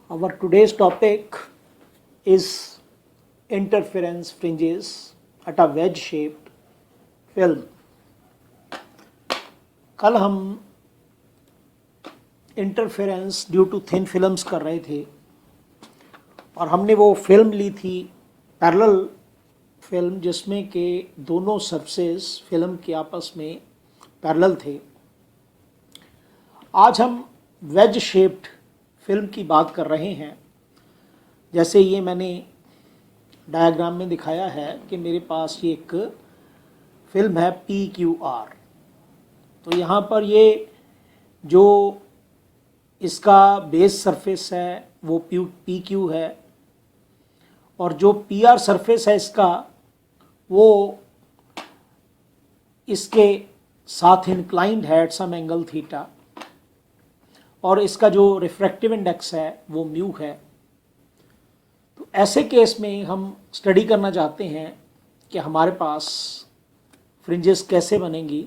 Our today's topic is interference fringes at a wedge-shaped film. कल हम interference due to thin films कर रहे थे और हमने वो फिल्म ली थी पैरेलल फिल्म जिसमें के दोनों सरफेस फिल्म के आपस में पैरेलल थे। आज हम वेज शेप्ड फिल्म की बात कर रहे हैं। जैसे ये मैंने डायग्राम में दिखाया है कि मेरे पास ये एक फिल्म है PQR। तो यहाँ पर ये जो इसका बेस सरफेस है वो PQ है और जो PR सरफेस है इसका वो इसके साथ इंक्लाइंड है एट सम एंगल थीटा और इसका जो रिफ्रैक्टिव इंडेक्स है वो म्यू है। तो ऐसे केस में हम स्टडी करना चाहते हैं कि हमारे पास फ्रिंजेस कैसे बनेंगी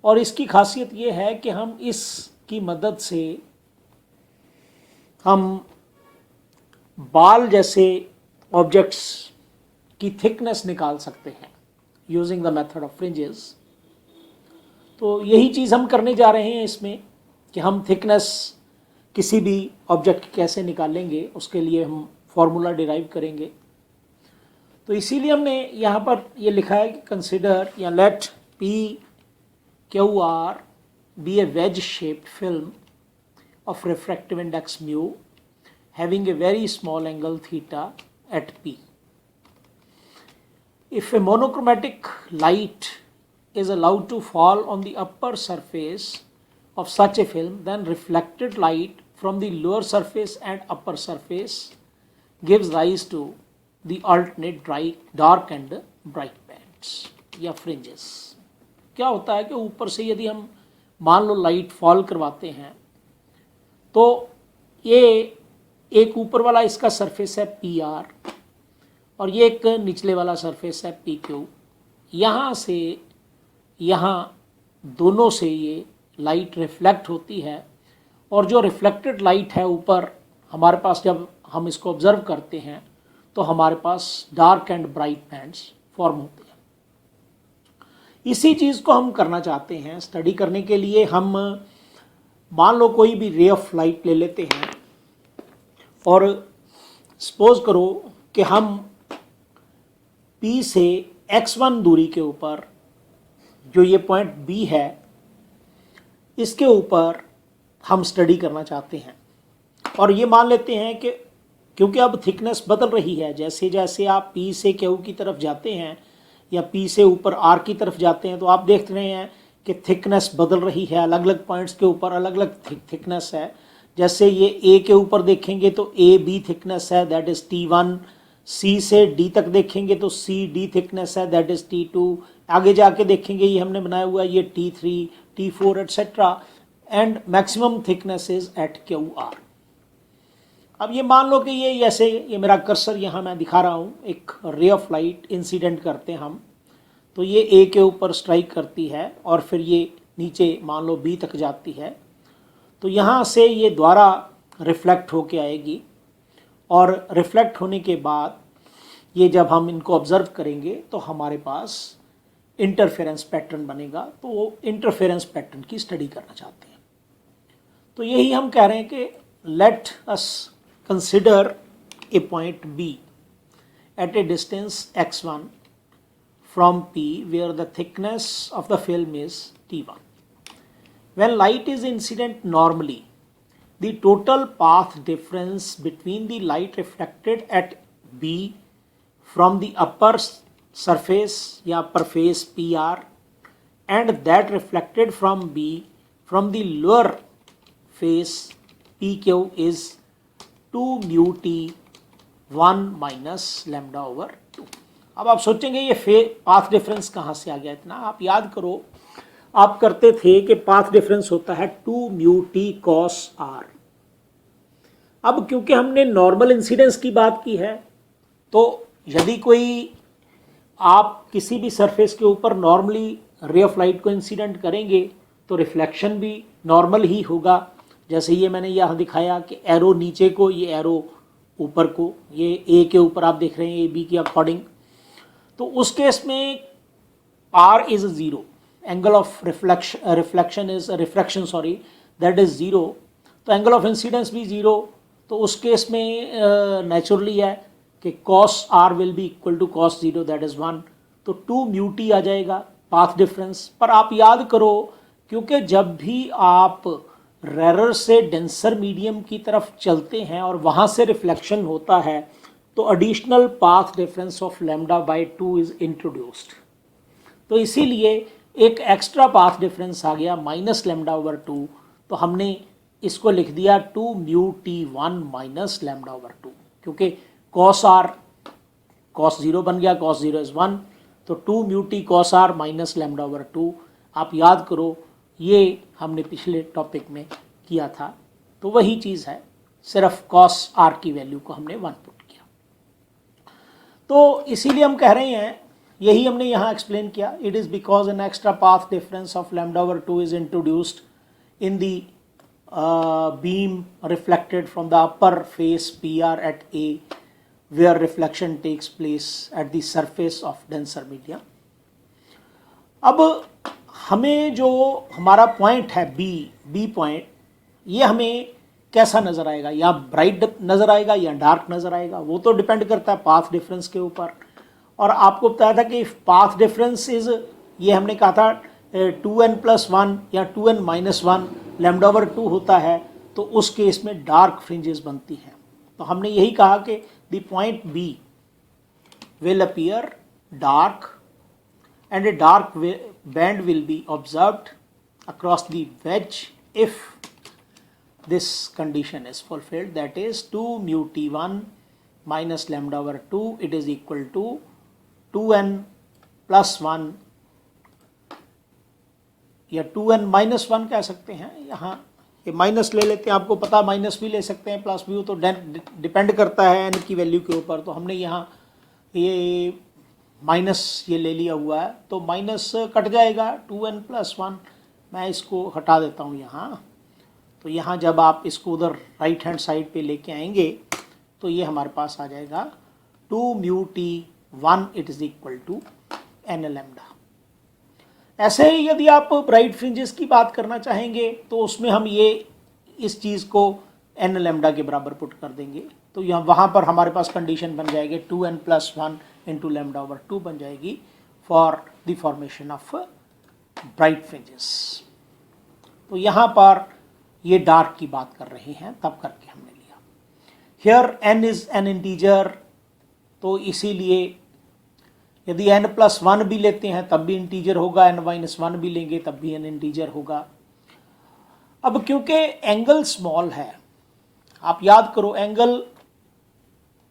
और इसकी खासियत ये है कि हम इसकी मदद से हम बाल जैसे ऑब्जेक्ट्स की थिकनेस निकाल सकते हैं using the method of fringes. तो यही चीज़ हम करने जा रहे हैं इसमें कि हम थिकनेस किसी भी ऑब्जेक्ट की कैसे निकालेंगे, उसके लिए हम फॉर्मूला डिराइव करेंगे। तो इसीलिए हमने यहाँ पर ये लिखा है कि कंसिडर या let PQR be a wedge shaped film of refractive index mu having a very small angle theta at P. If a monochromatic light is allowed to fall on the upper surface of such a film, then reflected light from the lower surface and upper surface gives rise to the alternate dark and bright bands या fringes. क्या होता है कि ऊपर से यदि हम मान लो लाइट फॉल करवाते हैं तो ये एक ऊपर वाला इसका सरफेस है PR और ये एक निचले वाला सरफेस है PQ। यहाँ से यहाँ दोनों से ये लाइट रिफ्लेक्ट होती है और जो रिफ्लेक्टेड लाइट है ऊपर हमारे पास जब हम इसको ऑब्जर्व करते हैं तो हमारे पास dark and bright bands form होते हैं। इसी चीज़ को हम करना चाहते हैं। स्टडी करने के लिए हम मान लो कोई भी रे ऑफ लाइट ले लेते हैं और सपोज करो कि हम P से x1 दूरी के ऊपर जो ये पॉइंट B है इसके ऊपर हम स्टडी करना चाहते हैं और ये मान लेते हैं कि क्योंकि अब थिकनेस बदल रही है, जैसे जैसे आप P से Q की तरफ जाते हैं या P से ऊपर R की तरफ जाते हैं तो आप देख रहे हैं कि थिकनेस बदल रही है। अलग अलग पॉइंट्स के ऊपर अलग अलग थिकनेस है। जैसे ये A के ऊपर देखेंगे तो AB थिकनेस है, दैट इज़ T1। C से D तक देखेंगे तो CD थिकनेस है, दैट इज़ T2। आगे जाके देखेंगे ये हमने बनाया हुआ है ये T3, T4 etcetera and maximum thickness is at QR। अब ये मान लो कि ये जैसे ये मेरा कर्सर यहाँ मैं दिखा रहा हूँ, एक रे ऑफ लाइट इंसिडेंट करते हैं हम तो ये A के ऊपर स्ट्राइक करती है और फिर ये नीचे मान लो B तक जाती है तो यहाँ से ये द्वारा रिफ्लेक्ट होके आएगी और रिफ्लेक्ट होने के बाद ये जब हम इनको ऑब्ज़र्व करेंगे तो हमारे पास इंटरफेरेंस पैटर्न बनेगा। तो वो इंटरफेरेंस पैटर्न की स्टडी करना चाहते हैं। तो यही हम कह रहे हैं कि let us consider a point B at a distance x1 from P where the thickness of the film is T1. When light is incident normally, the total path difference between the light reflected at B from the upper surface या upper face PR and that reflected from B from the lower face PQ is 2 mu T 1 minus lambda over 2। अब आप सोचेंगे ये path difference कहाँ से आ गया इतना। आप याद करो आप करते थे कि पाथ डिफरेंस होता है 2 mu T cos R। अब क्योंकि हमने नॉर्मल इंसिडेंस की बात की है तो यदि कोई आप किसी भी सरफेस के ऊपर नॉर्मली रे ऑफ लाइट को इंसिडेंट करेंगे तो रिफ्लेक्शन भी नॉर्मल ही होगा। जैसे ये मैंने यहाँ दिखाया कि एरो नीचे को, ये एरो ऊपर को, ये ए के ऊपर आप देख रहे हैं ए बी के अकॉर्डिंग, तो उस केस में r is zero, angle of reflection is refraction sorry that is zero, तो एंगल ऑफ इंसिडेंस भी ज़ीरो। तो उस केस में नेचुरली है कि cos r will be equal to cos zero that is 1, तो 2 म्यू टी आ जाएगा पाथ डिफरेंस। पर आप याद करो, क्योंकि जब भी आप रेरर से डेंसर मीडियम की तरफ चलते हैं और वहाँ से रिफ्लेक्शन होता है, तो additional path difference of lambda by 2 is introduced. तो इसीलिए एक एक्स्ट्रा पाथ डिफरेंस आ गया माइनस लैम्डा ओवर 2, तो हमने इसको लिख दिया 2 mu T 1 minus lambda over 2, क्योंकि कॉस आर कॉस ज़ीरो बन गया, कॉस ज़ीरो इज़ 1, तो 2 mu t cos r minus lambda over 2। आप याद करो, ये हमने पिछले टॉपिक में किया था, तो वही चीज़ है, सिर्फ कॉस आर की वैल्यू को हमने 1 पुट किया। तो इसीलिए हम कह रहे हैं, यही हमने यहाँ एक्सप्लेन किया, it is because an extra path difference of lambda over 2 is introduced in the beam reflected from the upper face PR at A, where reflection takes place at the surface of denser media. अब हमें जो हमारा point है B point, ये हमें कैसा नज़र आएगा, या ब्राइट नज़र आएगा या डार्क नज़र आएगा, वो तो डिपेंड करता है पाथ डिफरेंस के ऊपर। और आपको बताया था कि पाथ डिफरेंस इज, ये हमने कहा था 2n+1 या 2n-1 लैम्डा ओवर 2 होता है, तो उस केस में डार्क फ्रिंजेस बनती हैं। तो हमने यही कहा कि the point B will appear dark and a dark band will be observed across the wedge if this condition is fulfilled, that is 2 mu t1 minus lambda over 2 it is equal to 2n+1 या 2n-1 कह सकते हैं। यहाँ ये minus ले लेते हैं, आपको पता माइनस भी ले सकते हैं, प्लस भी, हो तो डिपेंड करता है n की वैल्यू के ऊपर। तो हमने यहाँ ये माइनस ये ले लिया हुआ है, तो माइनस कट जाएगा 2n+1, मैं इसको हटा देता हूँ यहाँ। तो यहाँ जब आप इसको उधर राइट हैंड साइड पे लेके आएंगे, तो ये हमारे पास आ जाएगा 2 mu t1 it is equal to n lambda. ऐसे ही यदि आप ब्राइट फ्रिंजेस की बात करना चाहेंगे, तो उसमें हम ये इस चीज़ को n लैम्डा के बराबर पुट कर देंगे, तो यहाँ वहाँ पर हमारे पास कंडीशन बन जाएगी 2n+1 इंटू लैम्डा ओवर 2 बन जाएगी for the formation of bright fringes. तो यहाँ पर ये डार्क की बात कर रहे हैं, तब करके हमने लिया। Here n is an integer, तो इसीलिए यदि n+1 भी लेते हैं तब भी इंटीजर होगा, n-1 भी लेंगे तब भी n इंटीजर होगा। अब क्योंकि एंगल स्मॉल है, आप याद करो एंगल,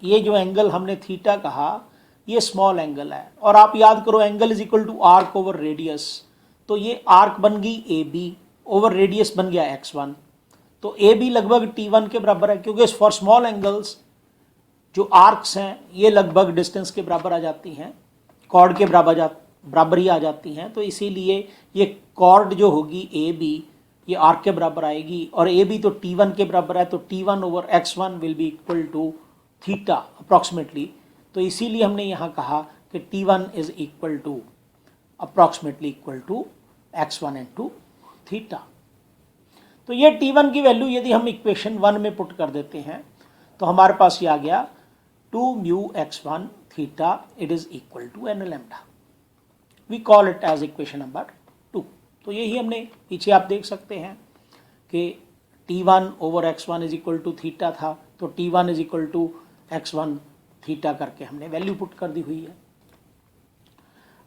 ये जो एंगल हमने थीटा कहा, ये स्मॉल एंगल है, और आप याद करो angle is equal to arc over radius, तो ये आर्क बन गई ए बी ओवर रेडियस बन गया x1, तो ए बी लगभग t1 के बराबर है, क्योंकि फॉर स्मॉल एंगल्स जो आर्क्स हैं ये लगभग डिस्टेंस के बराबर आ जाती हैं, कॉर्ड के बराबर ही आ जाती हैं। तो इसीलिए ये कॉर्ड जो होगी ए बी, ये आर्क के बराबर आएगी, और ए बी तो t1 के बराबर है, तो t1 over x1 will be equal to theta approximately. तो इसीलिए हमने यहाँ कहा कि t1 is equal to approximately equal to x1 into theta. तो ये t1 की वैल्यू यदि हम इक्वेशन 1 में पुट कर देते हैं, तो हमारे पास ये आ गया 2 mu x1 theta it is equal to n lambda. We call it as equation number 2। तो यही हमने पीछे आप देख सकते हैं कि t1 over x1 is equal to theta था, तो t1 is equal to x1 theta करके हमने वैल्यू पुट कर दी हुई है।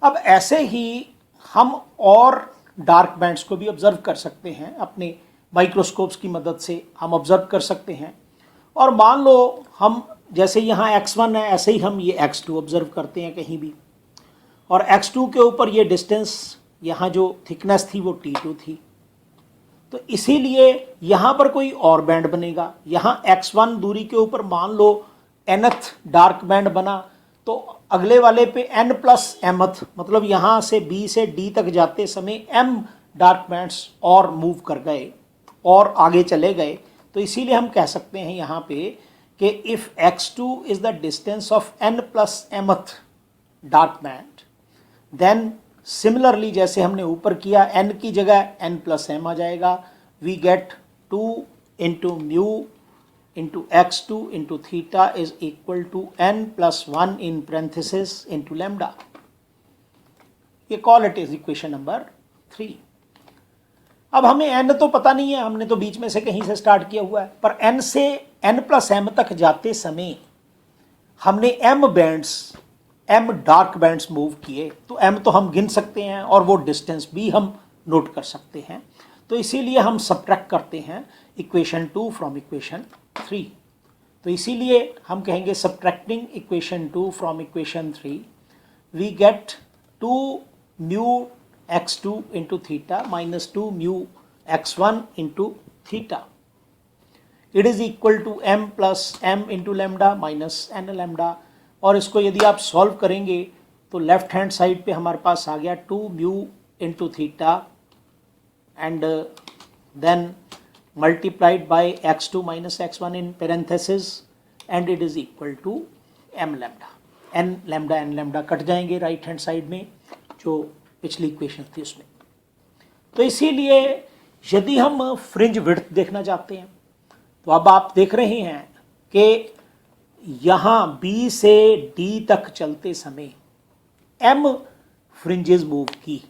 अब ऐसे ही हम और डार्क बैंड्स को भी ऑब्जर्व कर सकते हैं, अपने माइक्रोस्कोप्स की मदद से हम ऑब्जर्व कर सकते हैं। और मान लो हम जैसे यहाँ x1 है, ऐसे ही हम ये x2 ऑब्जर्व करते हैं कहीं भी, और x2 के ऊपर ये डिस्टेंस, यहाँ जो थिकनेस थी वो t2 थी, तो इसीलिए यहाँ पर कोई और बैंड बनेगा। यहाँ x1 दूरी के ऊपर मान लो nth डार्क बैंड बना, तो अगले वाले पे n+mth, मतलब यहाँ से b से d तक जाते समय m डार्क बैंड्स और मूव कर गए, और आगे चले गए, तो इसीलिए हम कह सकते हैं यहाँ पे कि if x2 is the distance of n plus mth dark band, then similarly जैसे हमने ऊपर किया n की जगह n प्लस m आ जाएगा, we get 2 into mu into x2 into theta is equal to n plus 1 in parenthesis into lambda. ये call it is equation number 3। अब हमें n तो पता नहीं है, हमने तो बीच में से कहीं से स्टार्ट किया हुआ है, पर n से n प्लस m तक जाते समय हमने m bands, m dark bands move किए, तो m तो हम गिन सकते हैं और वो डिस्टेंस भी हम नोट कर सकते हैं। तो इसीलिए हम सब्ट्रैक्ट करते हैं इक्वेशन 2 फ्रॉम इक्वेशन 3। तो इसीलिए हम कहेंगे subtracting equation 2 from equation 3 we get 2 mu x2 into theta minus 2 mu x1 into theta, it is equal to m plus m into lambda minus n lambda. और इसको यदि आप सॉल्व करेंगे तो लेफ्ट हैंड साइड पे हमारे पास आ गया 2 mu into theta and then multiplied by x2 minus x1 in parenthesis and it is equal to m lambda, n lambda cut जाएंगे राइट हैंड साइड में जो पिछली इक्वेशन थी उसमें। तो इसीलिए यदि हम फ्रिंज विड्थ देखना चाहते हैं तो अब आप देख रहे हैं कि यहाँ B से D तक चलते समय m फ्रिंजेस मूव की।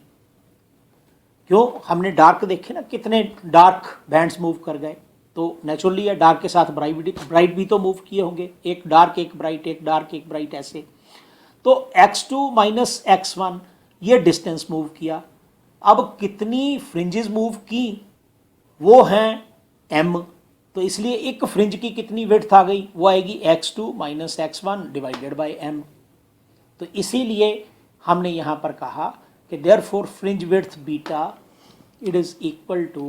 क्यों? हमने डार्क देखे ना, कितने डार्क बैंड्स मूव कर गए, तो नेचुरली है डार्क के साथ ब्राइट भी तो मूव किए होंगे, एक डार्क एक ब्राइट, एक डार्क एक ब्राइट ऐसे। तो x2 माइनस x1 ये डिस्टेंस मूव किया। अब कितनी फ्रिंजेस मूव की? वो हैं m, तो इसलिए एक फ्रिंज की कितनी विड्थ आ गई? वो आएगी x2 minus x1 divided by m। तो इसीलिए हमने यहाँ पर कहा कि therefore fringe width beta it is equal to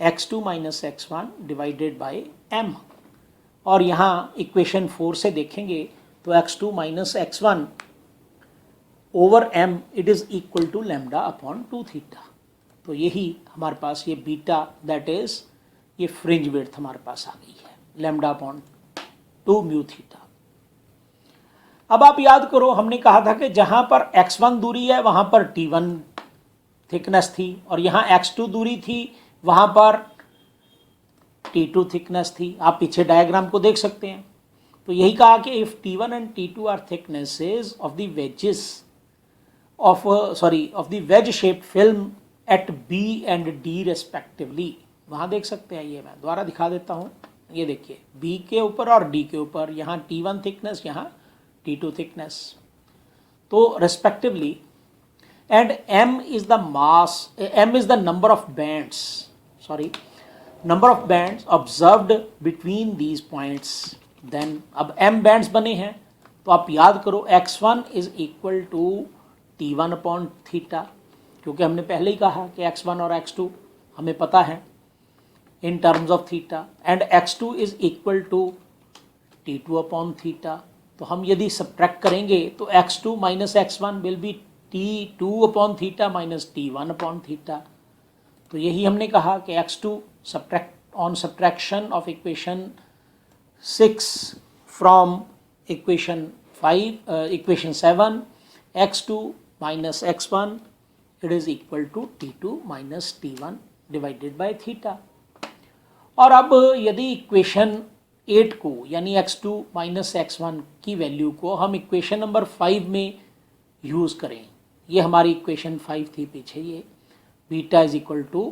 x2 minus x1 divided by m। और यहाँ इक्वेशन 4 से देखेंगे तो x2 minus x1 over m it is equal to lambda upon 2 theta। तो यही हमारे पास ये बीटा दैट इज ये फ्रिंज विड्थ हमारे पास आ गई है, लैम्डा अपॉन 2 म्यू थीटा। अब आप याद करो, हमने कहा था कि जहां पर x1 दूरी है वहां पर t1 थिकनेस थी और यहाँ x2 दूरी थी वहां पर t2 थिकनेस थी। आप पीछे डायग्राम को देख सकते हैं। तो यही कहा कि if t1 and t2 are thicknesses of the wedges of the wedge shape film at b and d respectively. वहां देख सकते हैं, ये मैं दोबारा दिखा देता हूँ। ये देखिए b के ऊपर और d के ऊपर, यहाँ t1 थिकनेस, यहाँ T2 thickness, तो respectively, and m is the number of bands observed between these points। then अब m bands बने हैं तो आप याद करो x1 is equal to t1 upon theta, क्योंकि हमने पहले ही कहा कि x1 और x2 हमें पता है in terms of theta, and x2 is equal to t2 upon theta। तो हम यदि सब्ट्रैक्ट करेंगे तो x2 minus x1 will be t2 upon theta minus t1 upon theta. तो यही हमने कहा कि x2 subtraction of equation 6 from equation 7 x2 minus x1 it is equal to t2 minus t1 divided by theta. और अब यदि equation 8 को यानी x2 माइनस x1 की वैल्यू को हम इक्वेशन नंबर 5 में यूज़ करें, ये हमारी इक्वेशन 5 थी पीछे, ये beta is equal to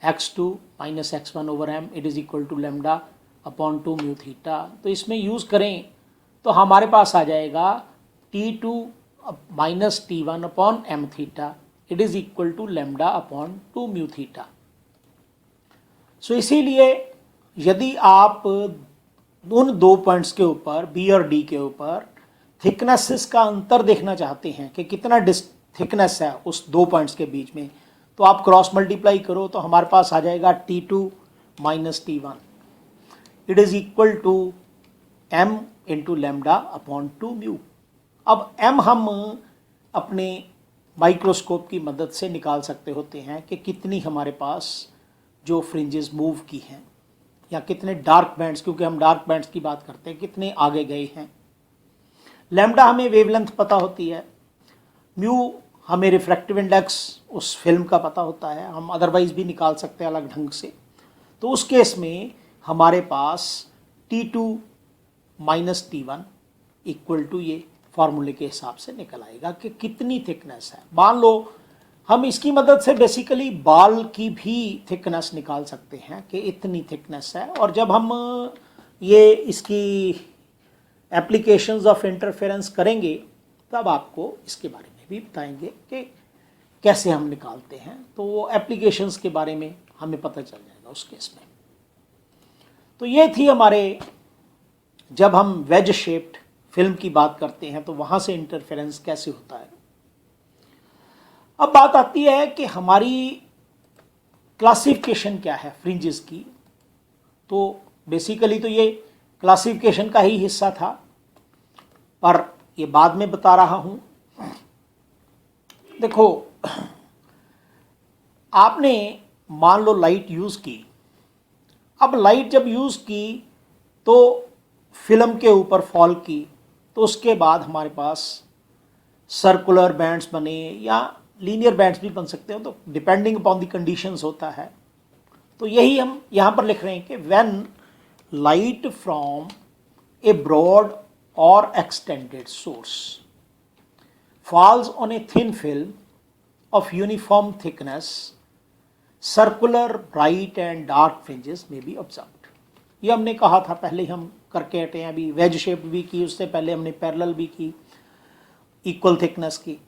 x2 minus x1 over m it is equal to lambda upon 2 mu theta. तो इसमें यूज़ करें तो हमारे पास आ जाएगा t2 minus t1 upon m theta it is equal to lambda upon 2 mu theta. So इसीलिए यदि आप उन दो पॉइंट्स के ऊपर B और D के ऊपर थिकनेसेस का अंतर देखना चाहते हैं कि कितना थिकनेस है उस दो पॉइंट्स के बीच में, तो आप क्रॉस मल्टीप्लाई करो तो हमारे पास आ जाएगा t2 minus t1 it is equal to m into lambda upon 2 mu. अब m हम अपने माइक्रोस्कोप की मदद से निकाल सकते होते हैं कि कितनी हमारे पास जो फ्रिंजेस मूव की हैं, या कितने डार्क बैंड्स, क्योंकि हम डार्क बैंड्स की बात करते हैं, कितने आगे गए हैं। लैम्डा हमें वेवलेंथ पता होती है, म्यू हमें रिफ्रैक्टिव इंडेक्स उस फिल्म का पता होता है, हम अदरवाइज भी निकाल सकते हैं अलग ढंग से। तो उस केस में हमारे पास T2 minus T1 equal to ये फॉर्मूले के हिसाब से निकल आएगा कि कितनी थिकनेस है। मान लो हम इसकी मदद से बेसिकली बाल की भी थिकनेस निकाल सकते हैं कि इतनी थिकनेस है, और जब हम ये इसकी एप्लीकेशंस ऑफ इंटरफेरेंस करेंगे तब आपको इसके बारे में भी बताएंगे कि कैसे हम निकालते हैं। तो वो एप्लीकेशंस के बारे में हमें पता चल जाएगा उस केस में। तो ये थी हमारे, जब हम वेज शेप्ड फिल्म की बात करते हैं तो वहाँ से इंटरफेरेंस कैसे होता है। अब बात आती है कि हमारी क्लासिफिकेशन क्या है फ्रिंजेस की। तो बेसिकली तो ये क्लासिफिकेशन का ही हिस्सा था, पर ये बाद में बता रहा हूँ। देखो, आपने मान लो लाइट यूज़ की। अब लाइट जब यूज़ की तो फिल्म के ऊपर फॉल की, तो उसके बाद हमारे पास सर्कुलर बैंड्स बने या लीनियर बैंड्स भी बन सकते हो, तो डिपेंडिंग अपॉन द कंडीशंस होता है। तो यही हम यहाँ पर लिख रहे हैं कि when light from a broad और extended source falls on a thin film of uniform thickness, circular, bright and dark fringes may be observed। ये हमने कहा था पहले, हम करके हटे हैं। अभी वेज शेप भी की, उससे पहले हमने पैरेलल भी की, इक्वल थिकनेस की।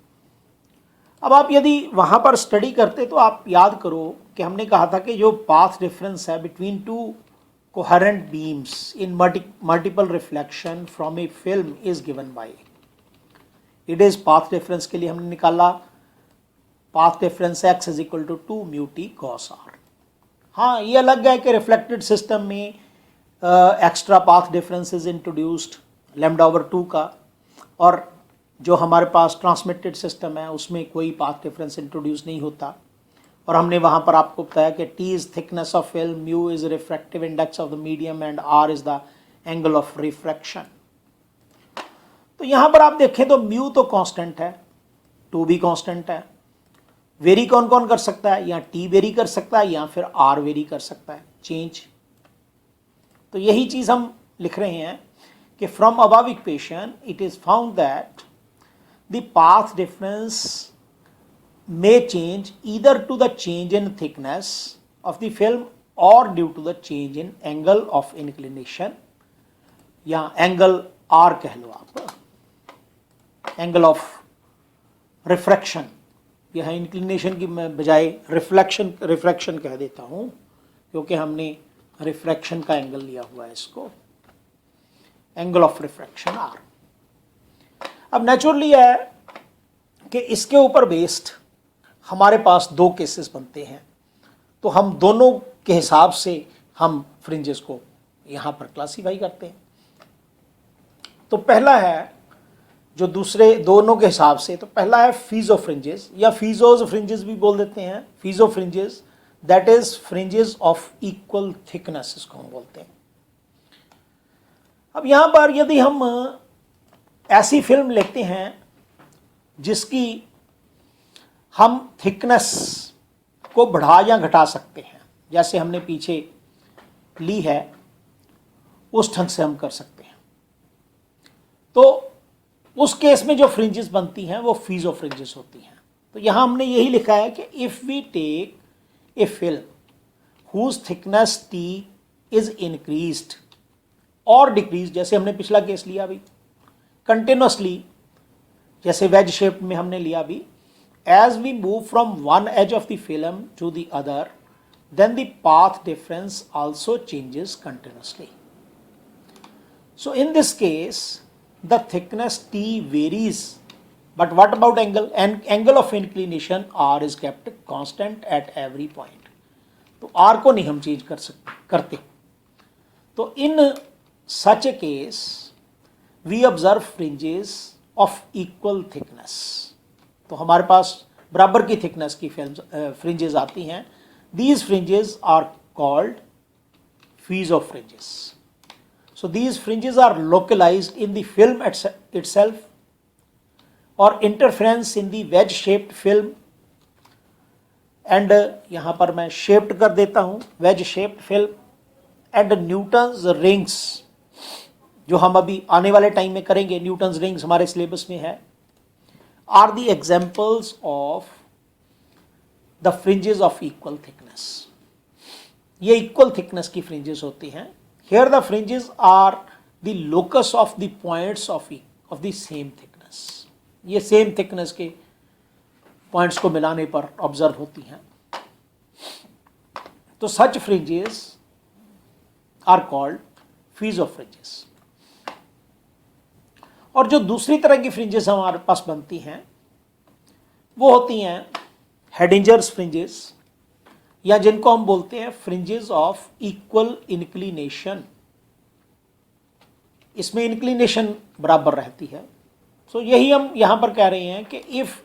अब आप यदि वहाँ पर स्टडी करते तो आप याद करो कि हमने कहा था कि जो पाथ डिफरेंस है between two coherent beams in multiple reflection from a film is given by, it is path difference के लिए हमने निकाला path difference x is equal to 2 mu t cos r. हाँ, ये अलग है कि रिफ्लेक्टेड सिस्टम में extra path difference is introduced lambda over 2 का, और जो हमारे पास ट्रांसमिटेड सिस्टम है उसमें कोई पाथ डिफरेंस इंट्रोड्यूस नहीं होता। और हमने वहाँ पर आपको बताया कि t is thickness of film, mu is refractive index of the medium and r is the angle of refraction. तो यहाँ पर आप देखें तो म्यू तो कांस्टेंट है, 2 भी कांस्टेंट है। वेरी कौन कौन कर सकता है? या टी वेरी कर सकता है या फिर आर वेरी कर सकता है, चेंज। तो यही चीज हम लिख रहे हैं कि from above equation it is found that the path difference may change either to the change in thickness of the film or due to the change in angle of inclination, या angle R कह लो आप, angle of refraction. यह inclination की मैं बजाय refraction कह देता हूँ, क्योंकि हमने रिफ्रैक्शन का एंगल लिया हुआ है इसको, एंगल ऑफ रिफ्रैक्शन R। अब नेचुरली है कि इसके ऊपर बेस्ड हमारे पास 2 केसेस बनते हैं, तो हम दोनों के हिसाब से हम फ्रिंजेस को यहाँ पर क्लासीफाई करते हैं। तो पहला है जो दूसरे दोनों के हिसाब से, तो पहला है फीजो फ्रिंजेस, या फीजोज फ्रिंजेस भी बोल देते हैं। Piezo fringes that is fringes of equal thickness, इसको हम बोलते हैं। अब यहाँ पर यदि हम ऐसी फिल्म लेते हैं जिसकी हम थिकनेस को बढ़ा या घटा सकते हैं, जैसे हमने पीछे ली है उस ढंग से हम कर सकते हैं, तो उस केस में जो फ्रिंजेस बनती हैं वो फीजो फ्रिंजेस होती हैं। तो यहाँ हमने यही लिखा है कि if we take a film whose thickness t is increased और डिक्रीज, जैसे हमने पिछला केस लिया अभी कंटिन्यूसली, जैसे वेज शेप में हमने लिया अभी, as we move from one edge of the film to the other, then the path difference also changes continuously. So in this case the thickness T varies, but what about angle? And angle of inclination R is kept constant at every point. तो R को नहीं हम change करते। तो in such a case we observe fringes of equal thickness। तो हमारे पास बराबर की थिकनेस की फिल्म फ्रिंजेस आती हैं These fringes are called fees of fringes. So these fringes are localized in the film itself or interference in the wedge shaped film, and यहाँ पर मैं shaped कर देता हूँ, wedge shaped film and Newton's rings, जो हम अभी आने वाले टाइम में करेंगे, न्यूटन्स रिंग्स हमारे सिलेबस में है, are the examples of the fringes of equal thickness. ये इक्वल थिकनेस की फ्रिंजेस होती हैं। Here the fringes are the locus of the points of the same thickness. ये सेम थिकनेस के पॉइंट्स को मिलाने पर ऑब्जर्व होती हैं। तो such fringes are called Fizeau of fringes. और जो दूसरी तरह की फ्रिंजेस हमारे पास बनती हैं वो होती हैं हेडिंजर्स फ्रिंजेस, या जिनको हम बोलते हैं फ्रिंजेस ऑफ इक्वल इंक्लिनेशन। इसमें इंक्लिनेशन बराबर रहती है। सो यही हम यहां पर कह रहे हैं कि if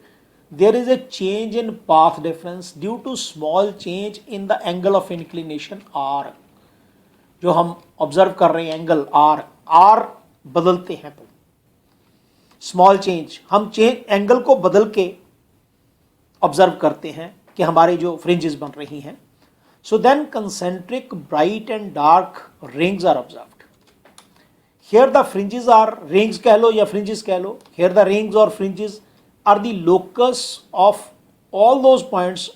there is a change in path difference due to small change in the angle of inclination r, जो हम ऑब्जर्व कर रहे हैं एंगल आर बदलते हैं, तो स्मॉल चेंज, हम एंगल को बदल के ऑब्जर्व करते हैं कि हमारे जो फ्रिंजेस बन रही हैं। So then concentric bright and dark rings are observed. Here the fringes are, rings कह लो या फ्रिंजेस कह लो, हियर द रिंग्स और fringes are the locus of all those points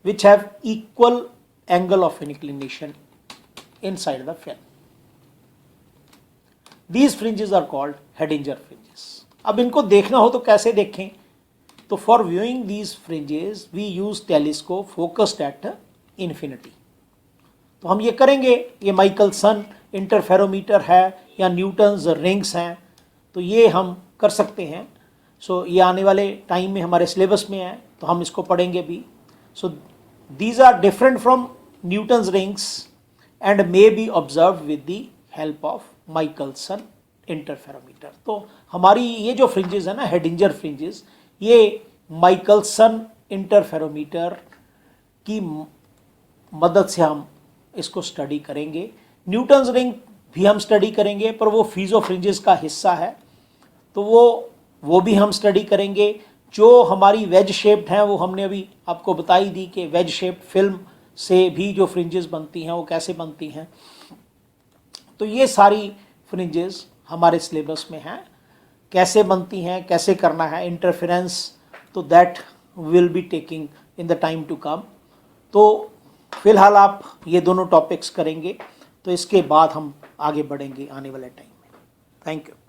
which have equal angle of inclination inside the film. These fringes are called Hedinger fringes. अब इनको देखना हो तो कैसे देखें? तो for viewing these fringes we use telescope focused at infinity. तो हम ये करेंगे, ये माइकलसन इंटरफेरोमीटर है या न्यूटन्स रिंग्स हैं, तो ये हम कर सकते हैं। सो ये आने वाले टाइम में हमारे सिलेबस में है, तो हम इसको पढ़ेंगे भी। So these are different from Newton's rings and may be observed with the help of Michelson interferometer. तो हमारी ये जो फ्रिंजेस है ना, हेडिंजर फ्रिंजेस, ये माइकलसन इंटरफेरोमीटर की मदद से हम इसको स्टडी करेंगे। न्यूटन्स रिंग भी हम स्टडी करेंगे, पर वो फीजो फ्रिंजेस का हिस्सा है, तो वो भी हम स्टडी करेंगे। जो हमारी वेज शेप्ड हैं वो हमने अभी आपको बताई दी कि वेज शेप्ड फिल्म से भी जो फ्रिंजेस बनती हैं वो कैसे बनती हैं। तो ये सारी फ्रिंजेस हमारे सिलेबस में हैं, कैसे बनती हैं, कैसे करना है, इंटरफेरेंस, तो that will be taking in the time to come. तो फिलहाल आप ये दोनों टॉपिक्स करेंगे, तो इसके बाद हम आगे बढ़ेंगे आने वाले टाइम में। Thank you.